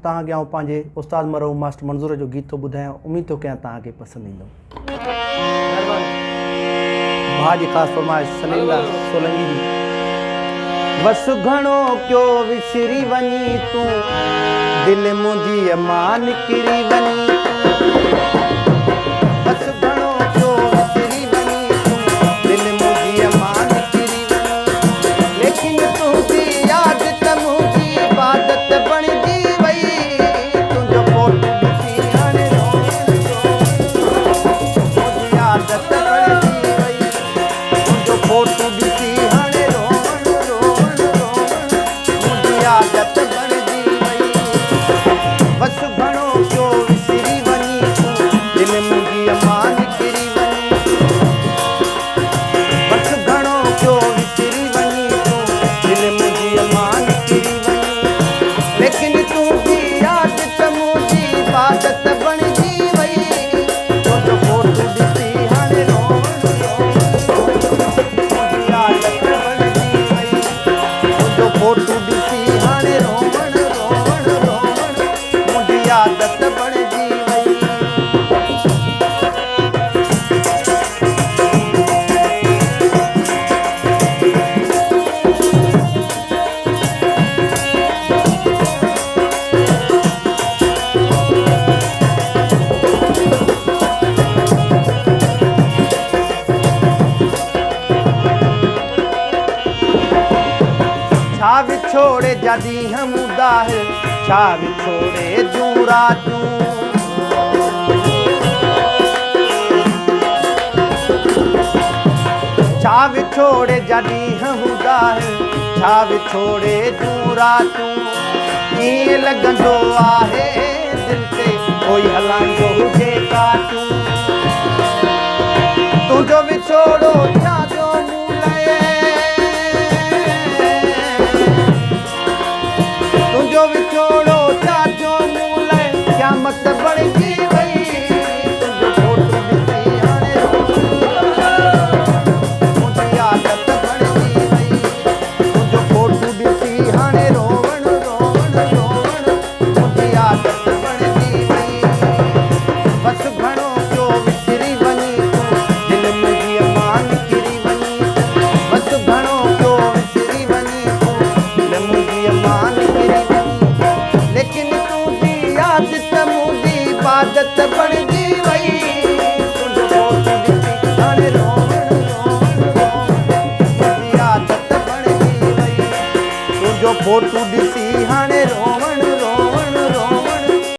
तव्हांखे आउं पंहिंजे उस्ताद मरहूम मास्टर मंज़ूर जो गीत थो ॿुधायां, उम्मीद थो कयां तव्हांखे पसंदि ईंदो। भाउ जी ख़ासि फरमाइश सलीला सोलंकी जी। बस घणो क्यों विसरी वञी तूं, दिल मुंहिंजी मां निकिरी वञी बस घणो क्यों विसरी वञी तूं, दिल मुंहिंजी मां निकिरी वञी लेकिन तुंहिंजी यादि त मुंहिंजी इबादत बणिजी वई। तुंहिंजो फोटो ॾिसी हाणे मुंहिंजी आदत बणिजी वई। तुंहिंजो फोटो ॾिसी हाणे मुंहिंजी आदत बणिजी वई। बस घणो क्यों विसरी वञी तूं, दिल मुंहिंजी मां निकिरी वञी बस घणो क्यों विसरी वञी तूं, दिल मुंहिंजी मां निकिरी वञी लेकिन तुंहिंजी यादि त मुंहिंजी इबादत बणिजी वई। तुंहिंजो फोटो ॾिसी हाणे मुंहिंजी आदत बणिजी वई। तुंहिंजो फोटो ॾिसी हाणे मुंहिंजी आदत बणिजी वई। छा विछोड़े जॾी हम उदाह, छा विछोड़े जूं रातूं छा विछोड़े जॾी हम उदाह, छा विछोड़े जूं रातूं ईअं लॻंदो आहे दिलि ते कोई हलाईंदो हुजे काटूं। तुंहिंजो विछोड़ो छाजो मूं लाइ, तुंहिंजो विछोड़ो छाजो मूं लाइ क़यामत बणिजी वई। तुंहिंजो फोटो ॾिसी हाणे मुंहिंजी आदत बणिजी वई। तुंहिंजो फोटो ॾिसी हाणे मुंहिंजी आदत बणिजी वई। बस घणो क्यों विसरी वञी तूं, दिल मुंहिंजी मां निकिरी वञी बस घणो क्यों विसरी वञी तूं, दिल मुंहिंजी मां निकिरी वञी लेकिन तुंहिंजी यादि त मुंहिंजी इबादत बणिजी वई। तुंहिंजो फोटो ॾिसी हाणे मुंहिंजी आदत बणिजी वई। तुंहिंजो फोटो ॾिसी